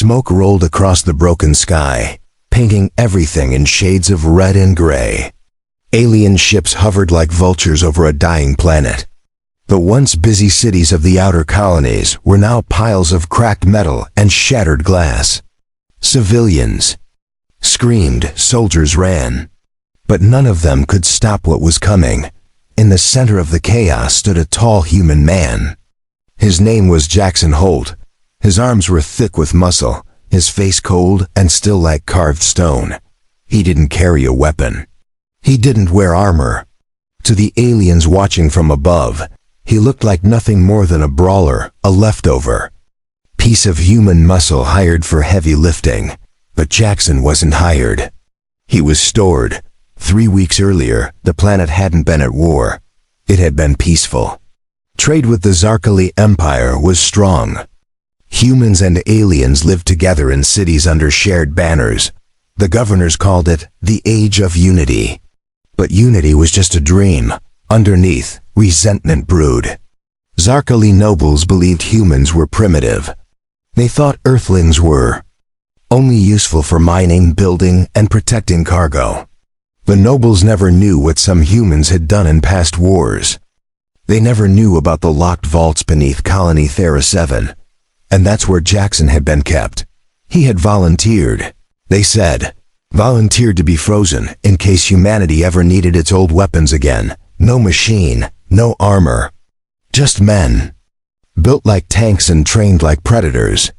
Smoke rolled across the broken sky, painting everything in shades of red and gray. Alien ships hovered like vultures over a dying planet. The once busy cities of the outer colonies were now piles of cracked metal and shattered glass. Civilians screamed, soldiers ran. But none of them could stop what was coming. In the center of the chaos stood a tall human man. His name was Jaxon Holt. His arms were thick with muscle, his face cold and still like carved stone. He didn't carry a weapon. He didn't wear armor. To the aliens watching from above, he looked like nothing more than a brawler, a leftover. Piece of human muscle hired for heavy lifting. But Jaxon wasn't hired. He was stored. 3 weeks earlier, the planet hadn't been at war. It had been peaceful. Trade with the Zarkali Empire was strong. Humans and aliens lived together in cities under shared banners. The governors called it the Age of Unity. But unity was just a dream. Underneath, resentment brewed. Zarkali nobles believed humans were primitive. They thought Earthlings were only useful for mining, building, and protecting cargo. The nobles never knew what some humans had done in past wars. They never knew about the locked vaults beneath Colony Thera 7. And that's where Jaxon had been kept. He had volunteered. They said, volunteered to be frozen in case humanity ever needed its old weapons again. No machine, no armor. Just men. Built like tanks and trained like predators.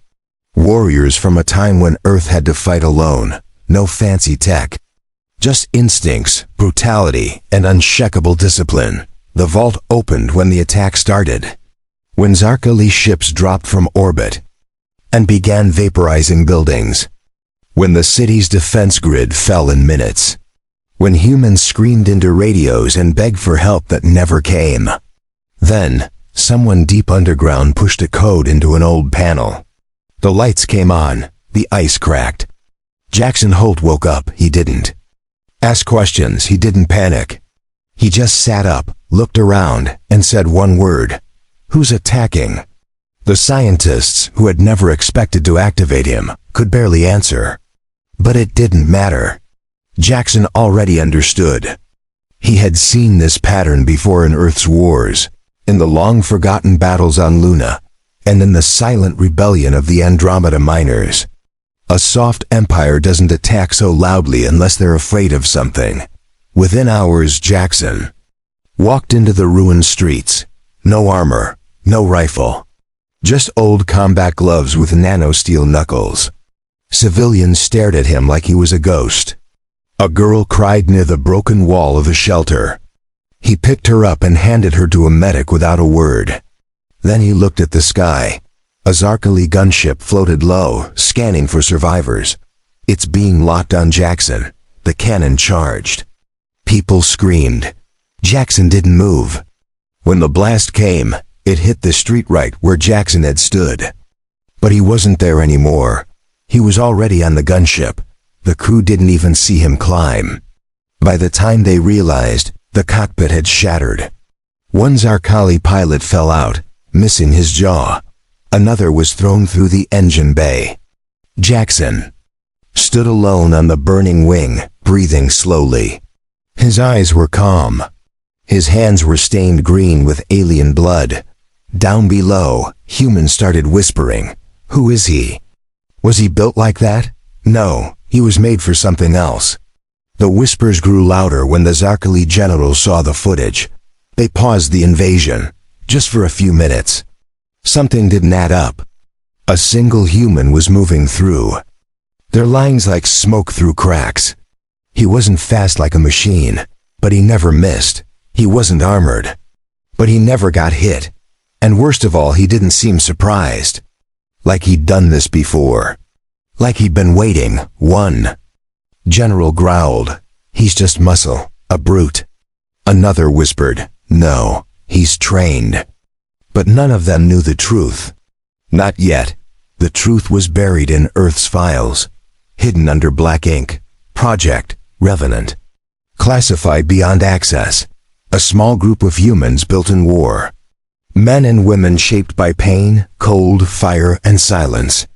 Warriors from a time when Earth had to fight alone. No fancy tech. Just instincts, brutality, and unshakable discipline. The vault opened when the attack started. When Zarkali ships dropped from orbit and began vaporizing buildings. When the city's defense grid fell in minutes. When humans screamed into radios and begged for help that never came. Then, someone deep underground pushed a code into an old panel. The lights came on. The ice cracked. Jaxon Holt woke up. He didn't ask questions. He didn't panic. He just sat up, looked around, and said one word. Who's attacking? The scientists, who had never expected to activate him, could barely answer. But it didn't matter. Jaxon already understood. He had seen this pattern before in Earth's wars, in the long-forgotten battles on Luna, and in the silent rebellion of the Andromeda miners. A soft empire doesn't attack so loudly unless they're afraid of something. Within hours, Jaxon walked into the ruined streets. No armor, no rifle. Just old combat gloves with nano-steel knuckles. Civilians stared at him like he was a ghost. A girl cried near the broken wall of a shelter. He picked her up and handed her to a medic without a word. Then he looked at the sky. A Zarkali gunship floated low, scanning for survivors. Its beam locked on Jaxon. The cannon charged. People screamed. Jaxon didn't move. When the blast came, it hit the street right where Jaxon had stood. But he wasn't there anymore. He was already on the gunship. The crew didn't even see him climb. By the time they realized, the cockpit had shattered. One Zarkali pilot fell out, missing his jaw. Another was thrown through the engine bay. Jaxon stood alone on the burning wing, breathing slowly. His eyes were calm. His hands were stained green with alien blood. Down below, humans started whispering. Who is he? Was he built like that? No, he was made for something else. The whispers grew louder when the Zarkali generals saw the footage. They paused the invasion, just for a few minutes. Something didn't add up. A single human was moving through. Their lines like smoke through cracks. He wasn't fast like a machine, but he never missed. He wasn't armored, but he never got hit. And worst of all, he didn't seem surprised. Like he'd done this before. Like he'd been waiting. One general growled, "He's just muscle, a brute." Another whispered, "No, he's trained." But none of them knew the truth. Not yet. The truth was buried in Earth's files, hidden under black ink. Project Revenant. Classified beyond access. A small group of humans built in war. Men and women shaped by pain, cold, fire, and silence.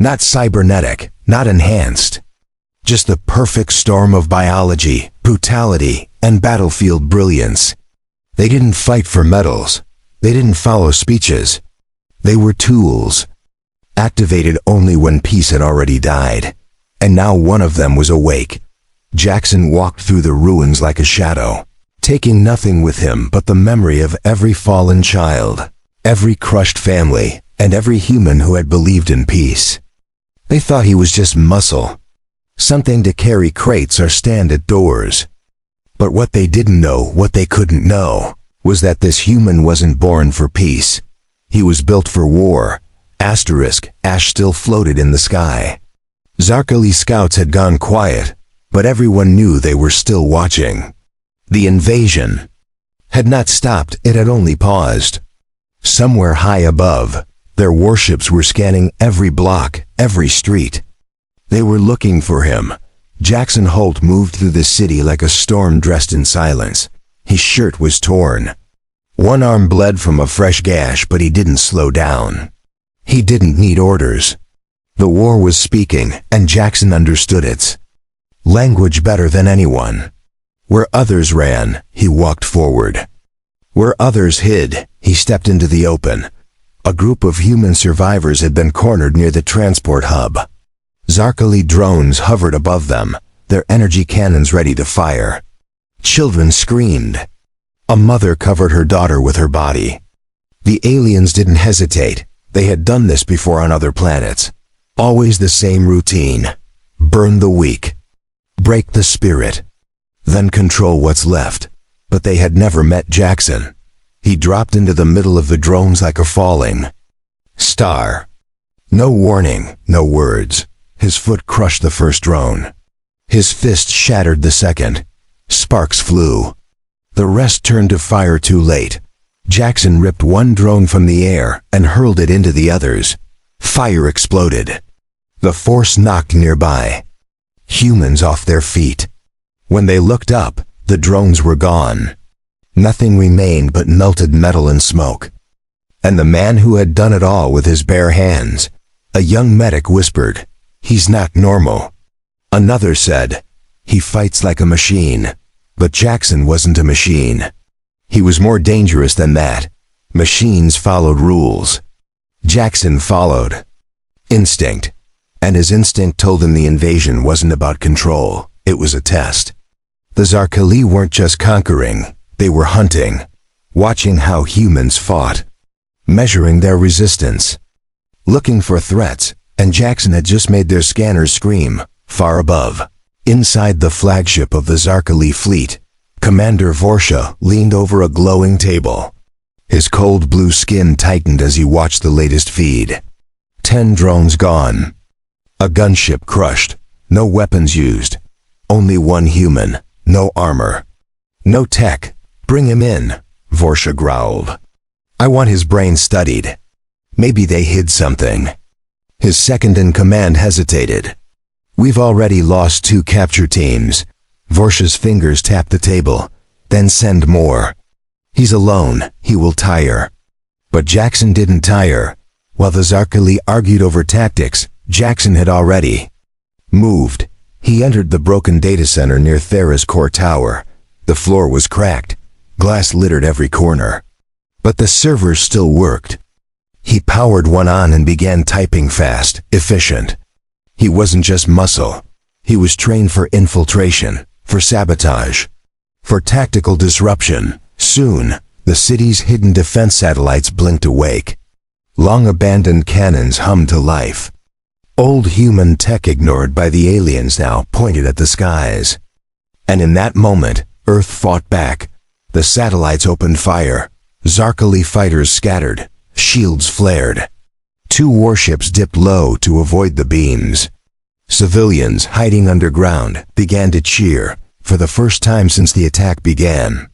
Not cybernetic, not enhanced. Just the perfect storm of biology, brutality, and battlefield brilliance. They didn't fight for medals. They didn't follow speeches. They were tools, activated only when peace had already died. And now one of them was awake. Jaxon walked through the ruins like a shadow, taking nothing with him but the memory of every fallen child, every crushed family, and every human who had believed in peace. They thought he was just muscle, something to carry crates or stand at doors. But what they didn't know, what they couldn't know, was that this human wasn't born for peace. He was built for war. Ash still floated in the sky. Zarkali scouts had gone quiet, but everyone knew they were still watching. The invasion had not stopped, it had only paused. Somewhere high above, their warships were scanning every block, every street. They were looking for him. Jaxon Holt moved through the city like a storm dressed in silence. His shirt was torn. One arm bled from a fresh gash, but he didn't slow down. He didn't need orders. The war was speaking, and Jaxon understood its language better than anyone. Where others ran, he walked forward. Where others hid, he stepped into the open. A group of human survivors had been cornered near the transport hub. Zarkali drones hovered above them, their energy cannons ready to fire. Children screamed. A mother covered her daughter with her body. The aliens didn't hesitate. They had done this before on other planets. Always the same routine. Burn the weak. Break the spirit. Then control what's left. But they had never met Jaxon. He dropped into the middle of the drones like a falling star. No warning, no words. His foot crushed the first drone. His fist shattered the second. Sparks flew. The rest turned to fire too late. Jaxon ripped one drone from the air and hurled it into the others. Fire exploded. The force knocked nearby. Humans off their feet. When they looked up, the drones were gone. Nothing remained but melted metal and smoke. And the man who had done it all with his bare hands, a young medic whispered, "He's not normal." Another said, "He fights like a machine." But Jaxon wasn't a machine. He was more dangerous than that. Machines followed rules. Jaxon followed instinct. And his instinct told him the invasion wasn't about control. It was a test. The Zarkali weren't just conquering. They were hunting. Watching how humans fought. Measuring their resistance. Looking for threats. And Jaxon had just made their scanners scream, far above. Inside the flagship of the Zarkali fleet, Commander Vorsha leaned over a glowing table. His cold blue skin tightened as he watched the latest feed. 10 drones gone. A gunship crushed. No weapons used. Only one human. No armor. No tech. Bring him in, Vorsha growled. I want his brain studied. Maybe they hid something. His second-in-command hesitated. We've already lost 2 capture teams. Vorsha's fingers tapped the table. Then send more. He's alone. He will tire. But Jaxon didn't tire. While the Zarkali argued over tactics, Jaxon had already moved. He entered the broken data center near Thera's core tower. The floor was cracked. Glass littered every corner. But the servers still worked. He powered one on and began typing fast, efficient. He wasn't just muscle. He was trained for infiltration, for sabotage, for tactical disruption. Soon, the city's hidden defense satellites blinked awake. Long-abandoned cannons hummed to life. Old human tech ignored by the aliens now pointed at the skies. And in that moment, Earth fought back. The satellites opened fire. Zarkali fighters scattered. Shields flared. 2 warships dipped low to avoid the beams. Civilians hiding underground began to cheer, for the first time since the attack began.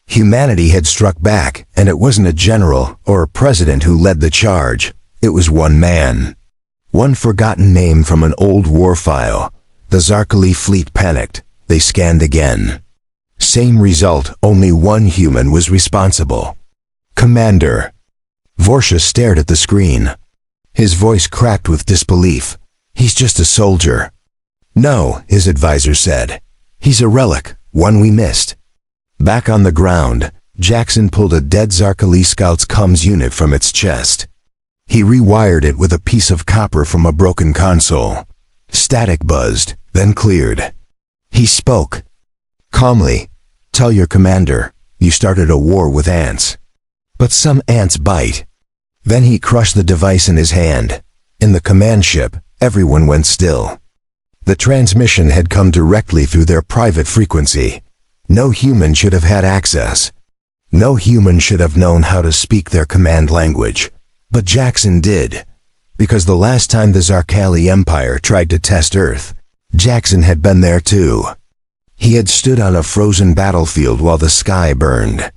Humanity had struck back, and it wasn't a general or a president who led the charge. It was one man. One forgotten name from an old war file. The Zarkali fleet panicked. They scanned again. Same result, only one human was responsible. Commander. Vorsha stared at the screen. His voice cracked with disbelief. "He's just a soldier." "No," his advisor said. "He's a relic, one we missed." Back on the ground, Jaxon pulled a dead Zarkali scout's comms unit from its chest. He rewired it with a piece of copper from a broken console. Static buzzed, then cleared. He spoke. Calmly, "Tell your commander, you started a war with ants. But some ants bite." Then he crushed the device in his hand. In the command ship, everyone went still. The transmission had come directly through their private frequency. No human should have had access. No human should have known how to speak their command language. But Jaxon did. Because the last time the Zarkali Empire tried to test Earth, Jaxon had been there too. He had stood on a frozen battlefield while the sky burned.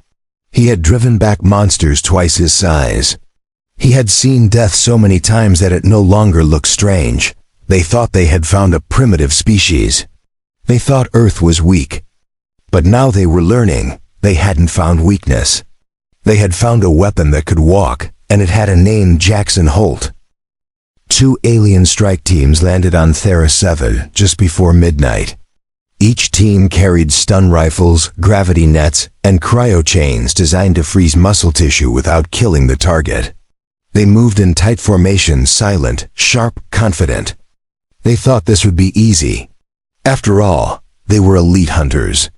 He had driven back monsters twice his size. He had seen death so many times that it no longer looked strange. They thought they had found a primitive species. They thought Earth was weak. But now they were learning they hadn't found weakness. They had found a weapon that could walk, and it had a name: Jaxon Holt. 2 alien strike teams landed on Thera 7 just before midnight. Each team carried stun rifles, gravity nets, and cryo chains designed to freeze muscle tissue without killing the target. They moved in tight formation, silent, sharp, confident. They thought this would be easy. After all, they were elite hunters.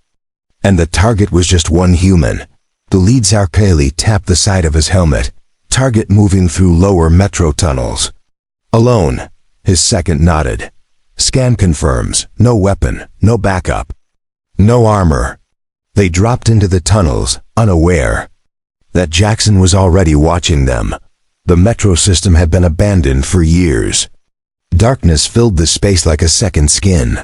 And the target was just one human. The lead Zarkali tapped the side of his helmet, target moving through lower metro tunnels. "Alone," his second nodded. "Scan confirms, no weapon, no backup, no armor." They dropped into the tunnels, unaware that Jaxon was already watching them. The metro system had been abandoned for years. Darkness filled the space like a second skin.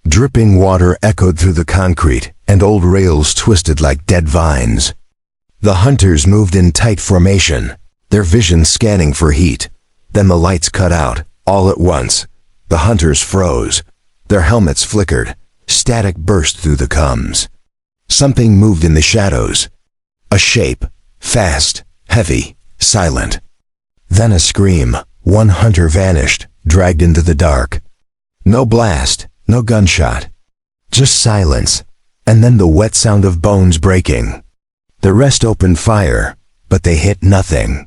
Dripping water echoed through the concrete, and old rails twisted like dead vines. The hunters moved in tight formation, their vision scanning for heat. Then the lights cut out, all at once. The hunters froze. Their helmets flickered. Static burst through the comms. Something moved in the shadows. A shape, fast, heavy, silent. Then a scream. One hunter vanished, dragged into the dark. No blast, no gunshot. Just silence, and then the wet sound of bones breaking. The rest opened fire, but they hit nothing.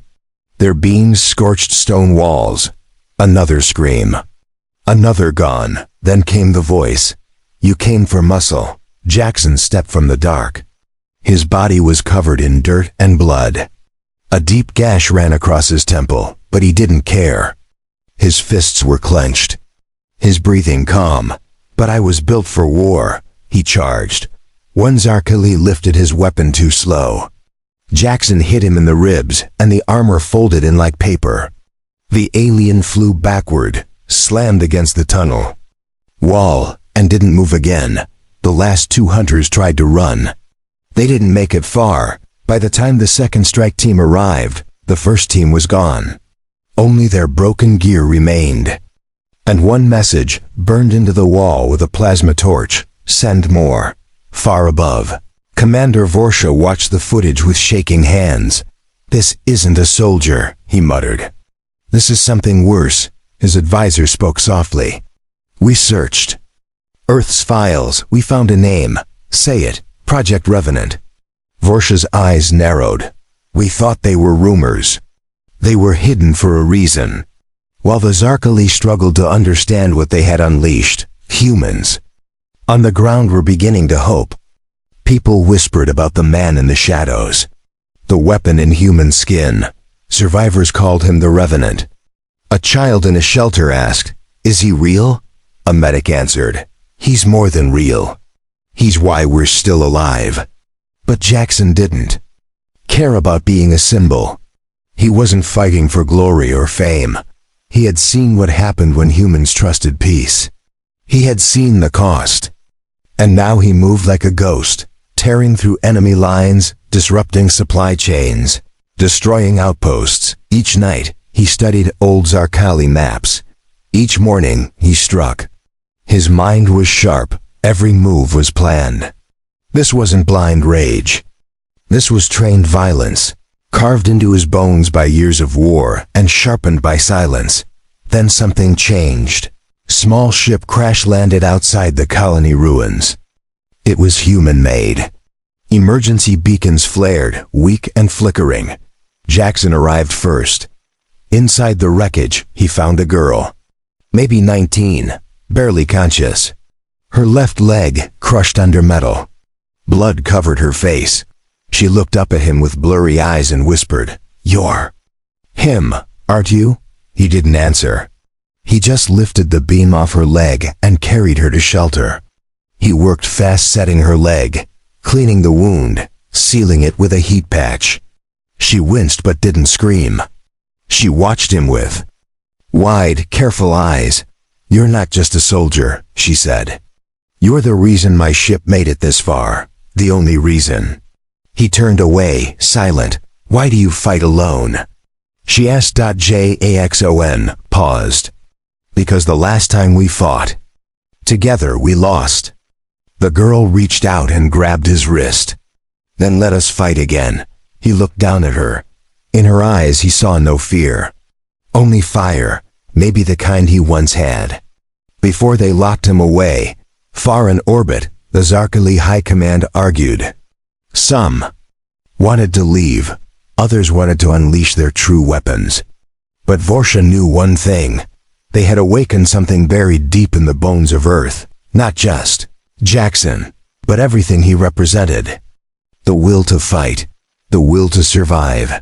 Their beams scorched stone walls. Another scream. Another gone. Then came the voice. "You came for muscle." Jaxon stepped from the dark. His body was covered in dirt and blood. A deep gash ran across his temple, but he didn't care. His fists were clenched. His breathing calm. "But I was built for war," he charged. One Zarkali lifted his weapon too slow. Jaxon hit him in the ribs, and the armor folded in like paper. The alien flew backward, slammed against the tunnel wall, and didn't move again. The last 2 hunters tried to run. They didn't make it far. By the time the second strike team arrived, the first team was gone. Only their broken gear remained. And one message, burned into the wall with a plasma torch: "Send more." Far above, Commander Vorsha watched the footage with shaking hands. "This isn't a soldier," he muttered. "This is something worse," his advisor spoke softly. "We searched Earth's files. We found a name. Say it. Project Revenant." Vorsha's eyes narrowed. "We thought they were rumors. They were hidden for a reason." While the Zarkali struggled to understand what they had unleashed, humans on the ground were beginning to hope. People whispered about the man in the shadows, the weapon in human skin. Survivors called him the Revenant. A child in a shelter asked, "Is he real?" A medic answered, "He's more than real. He's why we're still alive." But Jaxon didn't care about being a symbol. He wasn't fighting for glory or fame. He had seen what happened when humans trusted peace. He had seen the cost. And now he moved like a ghost, tearing through enemy lines, disrupting supply chains, destroying outposts. Each night, he studied old Zarkali maps. Each morning, he struck. His mind was sharp. Every move was planned. This wasn't blind rage. This was trained violence, carved into his bones by years of war and sharpened by silence. Then something changed. Small ship crash-landed outside the colony ruins. It was human-made. Emergency beacons flared, weak and flickering. Jaxon arrived first. Inside the wreckage, he found a girl. Maybe 19, barely conscious. Her left leg crushed under metal. Blood covered her face. She looked up at him with blurry eyes and whispered, "You're him, aren't you?" He didn't answer. He just lifted the beam off her leg and carried her to shelter. He worked fast setting her leg, cleaning the wound, sealing it with a heat patch. She winced but didn't scream. She watched him with wide, careful eyes. "You're not just a soldier," she said. "You're the reason my ship made it this far. The only reason." He turned away, silent. "Why do you fight alone?" She asked. Jaxon paused. "Because the last time we fought together, we lost." The girl reached out and grabbed his wrist. "Then let us fight again." He looked down at her. In her eyes he saw no fear. Only fire, maybe the kind he once had. Before they locked him away, far in orbit, the Zarkali High Command argued. Some wanted to leave, others wanted to unleash their true weapons. But Vorsha knew one thing. They had awakened something buried deep in the bones of Earth, not just Jaxon, but everything he represented. The will to fight, the will to survive,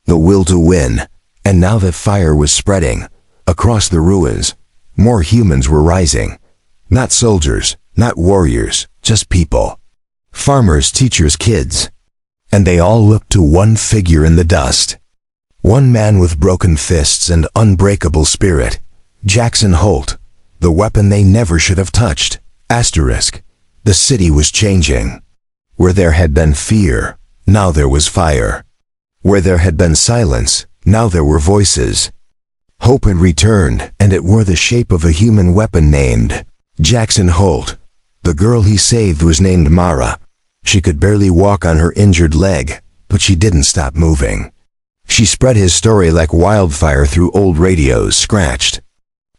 the will to win. And now that fire was spreading across the ruins, more humans were rising. Not soldiers, not warriors, just people. Farmers, teachers, kids. And they all looked to one figure in the dust. One man with broken fists and unbreakable spirit. Jaxon Holt. The weapon they never should have touched. Asterisk. The city was changing. Where there had been fear, now there was fire. Where there had been silence, now there were voices. Hope had returned, and it wore the shape of a human weapon named Jaxon Holt. The girl he saved was named Mara. She could barely walk on her injured leg, but she didn't stop moving. She spread his story like wildfire through old radios, scratched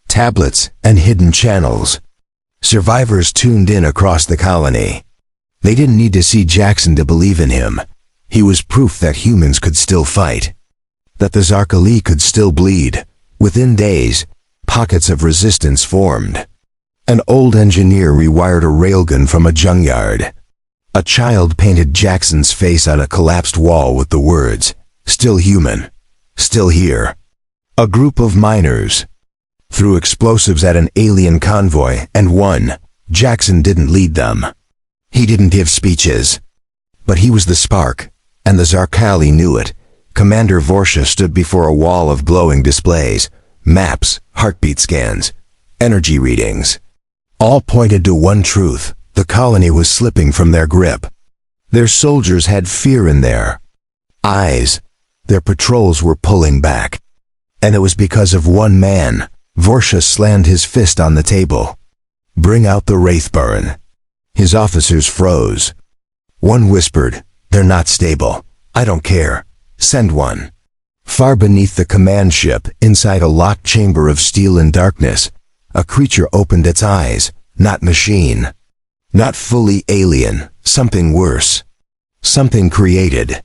tablets, and hidden channels. Survivors tuned in across the colony. They didn't need to see Jaxon to believe in him. He was proof that humans could still fight. That the Zarkali could still bleed. Within days, pockets of resistance formed. An old engineer rewired a railgun from a junkyard. A child painted Jaxon's face on a collapsed wall with the words, "Still human. Still here." A group of miners threw explosives at an alien convoy and won. Jaxon didn't lead them. He didn't give speeches. But he was the spark, and the Zarkali knew it. Commander Vorsha stood before a wall of glowing displays, maps, heartbeat scans, energy readings. All pointed to one truth: the colony was slipping from their grip. Their soldiers had fear in their eyes. Their patrols were pulling back. And it was because of one man. Vorsha slammed his fist on the table. "Bring out the Wraithburn." His officers froze. One whispered, "They're not stable." "I don't care. Send one." Far beneath the command ship, inside a locked chamber of steel and darkness, a creature opened its eyes. Not machine. Not fully alien. Something worse. Something created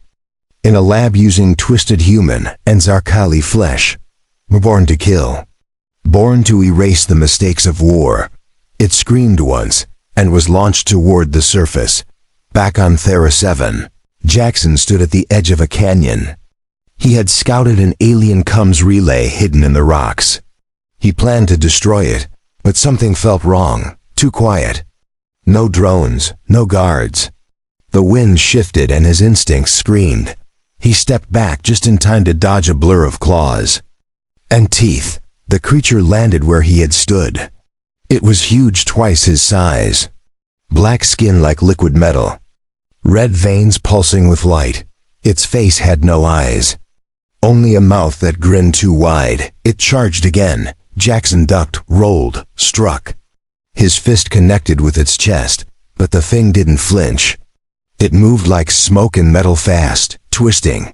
in a lab using twisted human and Zarkali flesh. Born to kill. Born to erase the mistakes of war. It screamed once, and was launched toward the surface. Back on Thera 7, Jaxon stood at the edge of a canyon. He had scouted an alien comms relay hidden in the rocks. He planned to destroy it, but something felt wrong. Too quiet. No drones, no guards. The wind shifted and his instincts screamed. He stepped back just in time to dodge a blur of claws and teeth. The creature landed where he had stood. It was huge, twice his size. Black skin like liquid metal. Red veins pulsing with light. Its face had no eyes. Only a mouth that grinned too wide. It charged again. Jaxon ducked, rolled, struck. His fist connected with its chest, but the thing didn't flinch. It moved like smoke in metal, fast, twisting.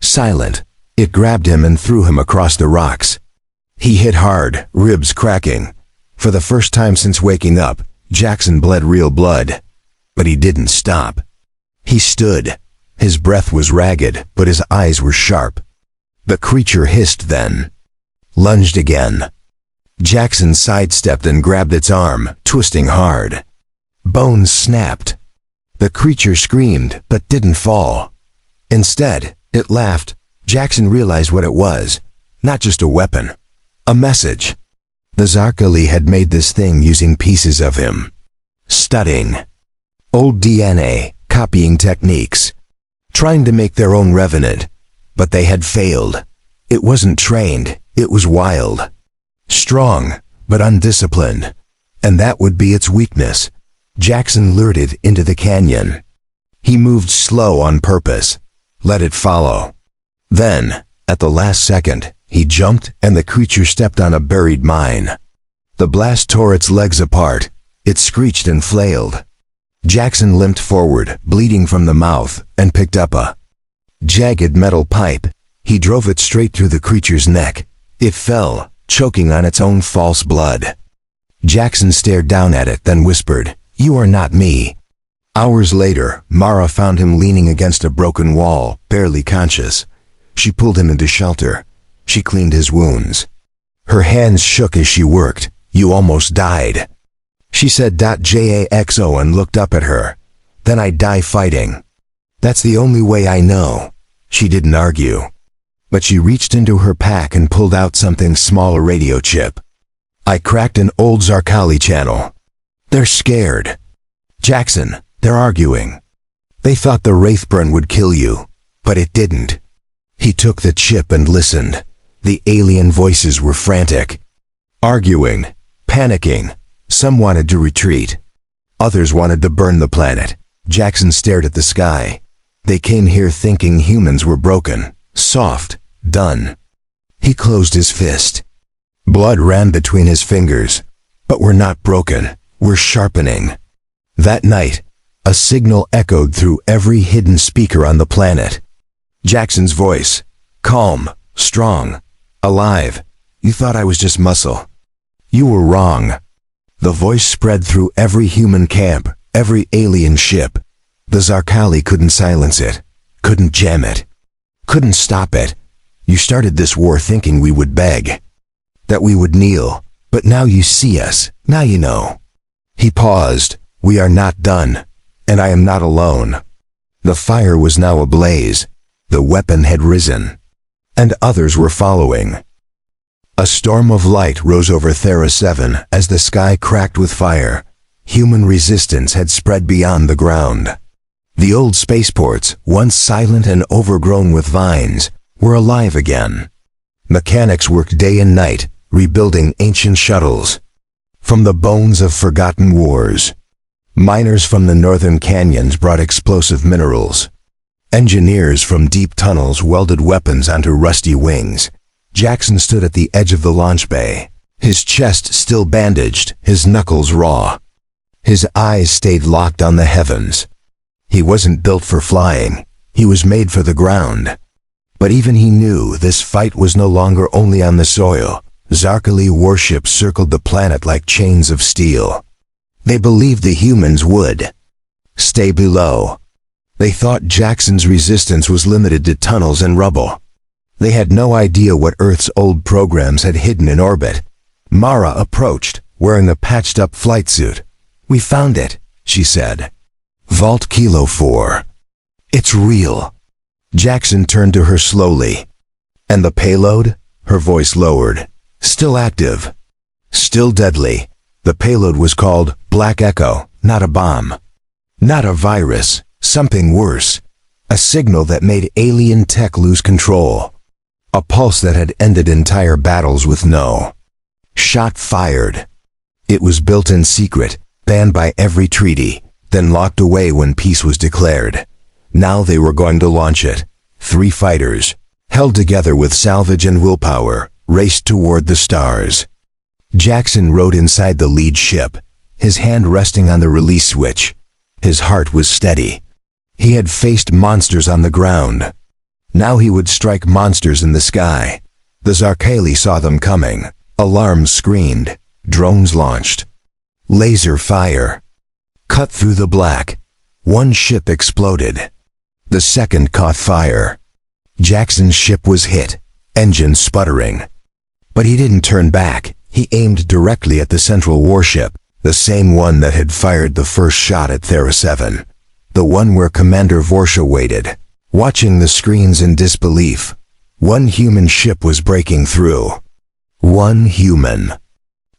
Silent, it grabbed him and threw him across the rocks. He hit hard, ribs cracking. For the first time since waking up, Jaxon bled real blood. But he didn't stop. He stood. His breath was ragged, but his eyes were sharp. The creature hissed then. Lunged again. Jaxon sidestepped and grabbed its arm, twisting hard. Bones snapped. The creature screamed, but didn't fall. Instead, it laughed. Jaxon realized what it was. Not just a weapon. A message. The Zarkali had made this thing using pieces of him. Studying. Old DNA, copying techniques. Trying to make their own revenant. But they had failed. It wasn't trained, it was wild. Strong, but undisciplined. And that would be its weakness. Jaxon lured it into the canyon. He moved slow on purpose. Let it follow. Then, at the last second, he jumped and the creature stepped on a buried mine. The blast tore its legs apart. It screeched and flailed. Jaxon limped forward, bleeding from the mouth, and picked up a jagged metal pipe. He drove it straight through the creature's neck. It fell, choking on its own false blood. Jaxon stared down at it, then whispered, "You are not me." Hours later, Mara found him leaning against a broken wall, barely conscious. She pulled him into shelter. She cleaned his wounds. Her hands shook as she worked. "You almost died." She said "Jaxo" and looked up at her. "Then I die fighting." "That's the only way I know." She didn't argue. But she reached into her pack and pulled out something small, a radio chip. "I cracked an old Zarkali channel. They're scared." "Jaxon, they're arguing. They thought the Wraithburn would kill you, but it didn't." He took the chip and listened. The alien voices were frantic. Arguing, panicking. Some wanted to retreat. Others wanted to burn the planet. Jaxon stared at the sky. They came here thinking humans were broken, soft, done. He closed his fist. Blood ran between his fingers. "But we're not broken. We're sharpening." That night, a signal echoed through every hidden speaker on the planet. Jaxon's voice, calm, strong, alive. "You thought I was just muscle. You were wrong." The voice spread through every human camp, every alien ship. The Zarkali couldn't silence it, couldn't jam it, couldn't stop it. "You started this war thinking we would beg, that we would kneel, but now you see us, now you know." He paused. "We are not done, and I am not alone." The fire was now ablaze. The weapon had risen, and others were following. A storm of light rose over Thera 7 as the sky cracked with fire. Human resistance had spread beyond the ground. The old spaceports, once silent and overgrown with vines, were alive again. Mechanics worked day and night, rebuilding ancient shuttles. From the bones of forgotten wars. Miners from the northern canyons brought explosive minerals. Engineers from deep tunnels welded weapons onto rusty wings. Jaxon stood at the edge of the launch bay, his chest still bandaged, his knuckles raw. His eyes stayed locked on the heavens. He wasn't built for flying. He was made for the ground. But even he knew this fight was no longer only on the soil. Zarkali warships circled the planet like chains of steel. They believed the humans would stay below. They thought Jaxon's resistance was limited to tunnels and rubble. They had no idea what Earth's old programs had hidden in orbit. Mara approached, wearing a patched-up flight suit. "We found it," she said. "Vault Kilo 4. It's real." Jaxon turned to her slowly. "And the payload?" Her voice lowered. "Still active. Still deadly." The payload was called Black Echo, not a bomb. Not a virus, something worse. A signal that made alien tech lose control. A pulse that had ended entire battles with no shot fired. It was built in secret, banned by every treaty, then locked away when peace was declared. Now they were going to launch it. 3 fighters, held together with salvage and willpower, raced toward the stars. Jaxon rode inside the lead ship, his hand resting on the release switch. His heart was steady. He had faced monsters on the ground. Now he would strike monsters in the sky. The Zarkali saw them coming. Alarms screamed. Drones launched. Laser fire. Cut through the black. One ship exploded. The second caught fire. Jaxon's ship was hit, engine sputtering. But he didn't turn back. He aimed directly at the central warship, the same one that had fired the first shot at Thera 7. The one where Commander Vorsha waited, watching the screens in disbelief. One human ship was breaking through. One human.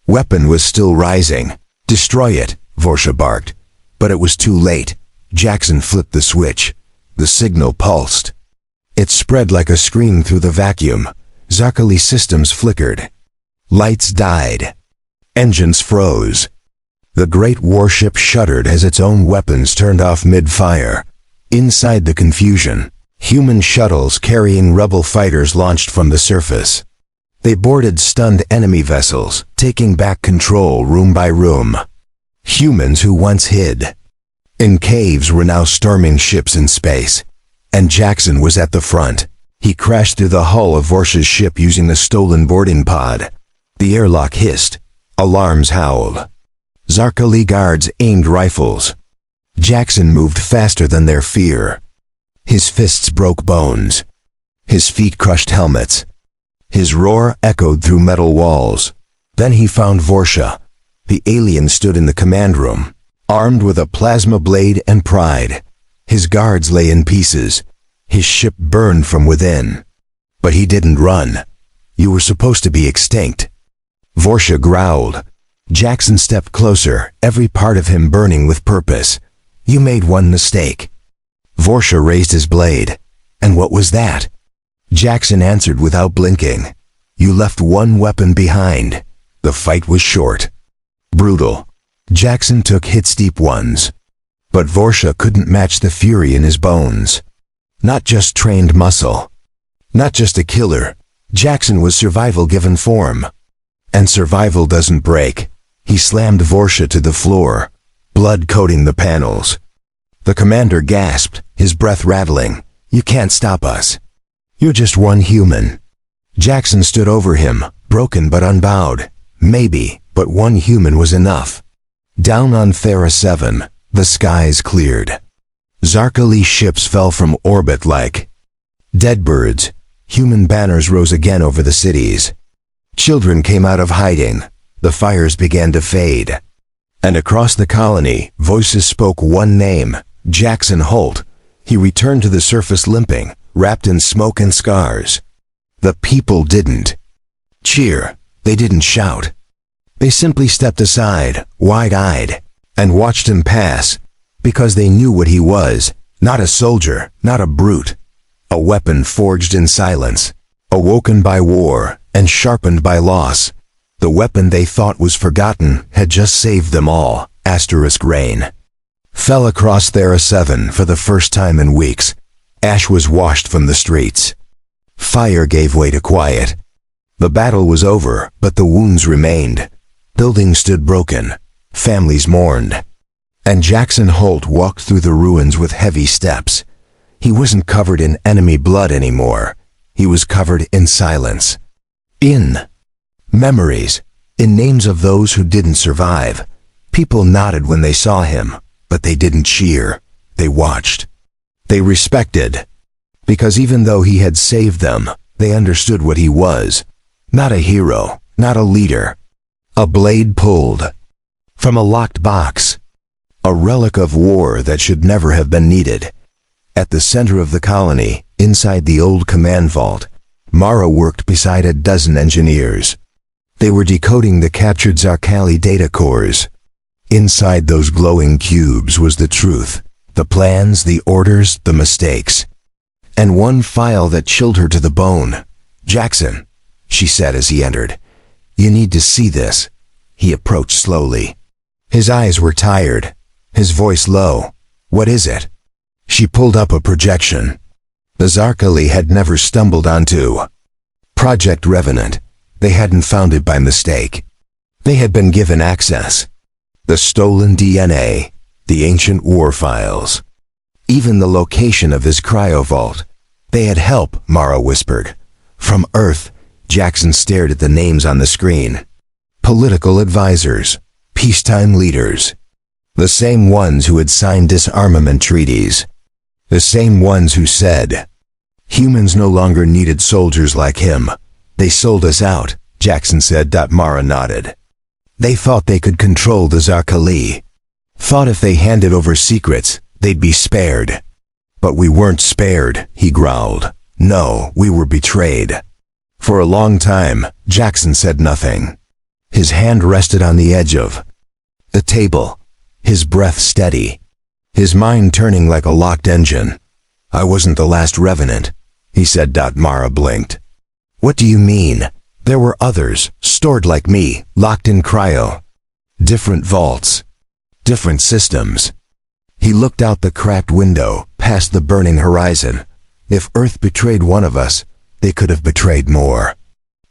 Weapon was still rising. Destroy it, Vorsha barked. But it was too late. Jaxon flipped the switch. The signal pulsed. It spread like a scream through the vacuum. Zarkali systems flickered. Lights died. Engines froze. The great warship shuddered as its own weapons turned off mid-fire. Inside the confusion, human shuttles carrying rebel fighters launched from the surface. They boarded stunned enemy vessels, taking back control room by room. Humans who once hid in caves were now storming ships in space. And Jaxon was at the front. He crashed through the hull of Vorsha's ship using the stolen boarding pod. The airlock hissed. Alarms howled. Zarkali guards aimed rifles. Jaxon moved faster than their fear. His fists broke bones. His feet crushed helmets. His roar echoed through metal walls. Then he found Vorsha. The alien stood in the command room, armed with a plasma blade and pride. His guards lay in pieces. His ship burned from within. But he didn't run. You were supposed to be extinct. Vorsha growled. Jaxon stepped closer, every part of him burning with purpose. You made one mistake. Vorsha raised his blade. And what was that? Jaxon answered without blinking. You left one weapon behind. The fight was short. Brutal. Jaxon took hit-steep ones. But Vorsha couldn't match the fury in his bones. Not just trained muscle. Not just a killer. Jaxon was survival given form. And survival doesn't break. He slammed Vorsha to the floor, blood coating the panels. The commander gasped, his breath rattling. You can't stop us. You're just one human. Jaxon stood over him, broken but unbowed. Maybe, but one human was enough. Down on Thera 7, the skies cleared. Zarkali ships fell from orbit like dead birds. Human banners rose again over the cities. Children came out of hiding. The fires began to fade. And across the colony, voices spoke one name, Jaxon Holt. He returned to the surface limping, wrapped in smoke and scars. The people didn't cheer. They didn't shout. They simply stepped aside, wide-eyed, and watched him pass, because they knew what he was. Not a soldier, not a brute. A weapon forged in silence, awoken by war and sharpened by loss. The weapon they thought was forgotten had just saved them all. Rain fell across Thera 7 for the first time in weeks. Ash was washed from the streets. Fire gave way to quiet. The battle was over, but the wounds remained. Buildings stood broken. Families mourned. And Jaxon Holt walked through the ruins with heavy steps. He wasn't covered in enemy blood anymore. He was covered in silence. In memories, in names of those who didn't survive. People nodded when they saw him, but they didn't cheer. They watched. They respected. Because even though he had saved them, they understood what he was. Not a hero, not a leader. A blade pulled from a locked box. A relic of war that should never have been needed. At the center of the colony, inside the old command vault, Mara worked beside a dozen engineers. They were decoding the captured Zarkali data cores. Inside those glowing cubes was the truth, the plans, the orders, the mistakes. And one file that chilled her to the bone. Jaxon, she said as he entered. You need to see this. He approached slowly. His eyes were tired, his voice low. What is it? She pulled up a projection. The Zarkali had never stumbled onto Project Revenant. They hadn't found it by mistake. They had been given access. The stolen DNA, the ancient war files, even the location of his cryovault. They had help, Mara whispered. From Earth, Jaxon stared at the names on the screen. Political advisors, peacetime leaders. The same ones who had signed disarmament treaties. The same ones who said, humans no longer needed soldiers like him. They sold us out, Jaxon said. Mara nodded. They thought they could control the Zarkali. Thought if they handed over secrets, they'd be spared. But we weren't spared, he growled. No, we were betrayed. For a long time, Jaxon said nothing. His hand rested on the edge of the table, his breath steady, his mind turning like a locked engine. I wasn't the last revenant, he said. Mara blinked. What do you mean? There were others, stored like me, locked in cryo. Different vaults. Different systems. He looked out the cracked window, past the burning horizon. If Earth betrayed one of us, they could have betrayed more.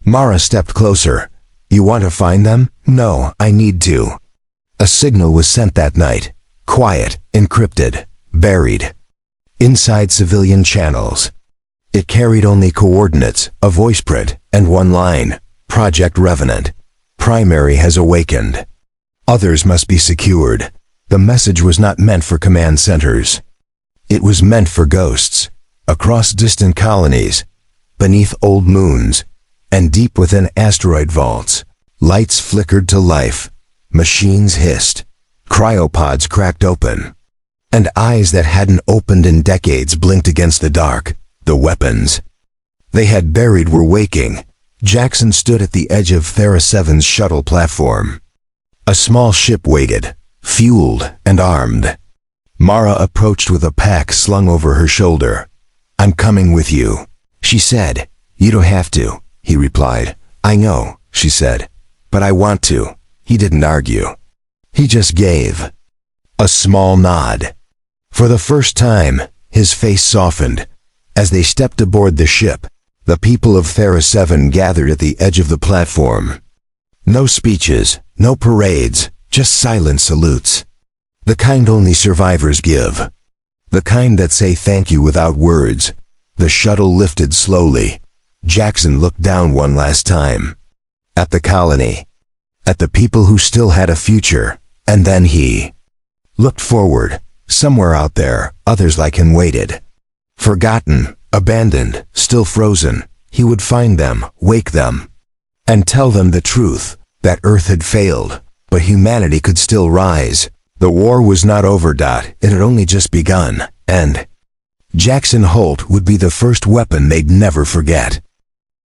Mara stepped closer. You want to find them? No, I need to. A signal was sent that night. Quiet, encrypted, buried. Inside civilian channels. It carried only coordinates, a voice print, and one line. Project Revenant. Primary has awakened. Others must be secured. The message was not meant for command centers. It was meant for ghosts. Across distant colonies. Beneath old moons. And deep within asteroid vaults. Lights flickered to life. Machines hissed. Cryopods cracked open. And eyes that hadn't opened in decades blinked against the dark. The weapons they had buried were waking. Jaxon stood at the edge of Thera 7's shuttle platform. A small ship waited, fueled and armed. Mara approached with a pack slung over her shoulder. I'm coming with you, she said. You don't have to, he replied. I know, she said. But I want to. He didn't argue. He just gave a small nod. For the first time, his face softened. As they stepped aboard the ship, the people of Thera 7 gathered at the edge of the platform. No speeches, no parades, just silent salutes. The kind only survivors give. The kind that say thank you without words. The shuttle lifted slowly. Jaxon looked down one last time. At the colony. At the people who still had a future. And then he looked forward. Somewhere out there, others like him waited. Forgotten, abandoned, still frozen. He would find them, wake them, and tell them the truth, that Earth had failed, but humanity could still rise. The war was not over. It had only just begun, and Jaxon Holt would be the first weapon they'd never forget.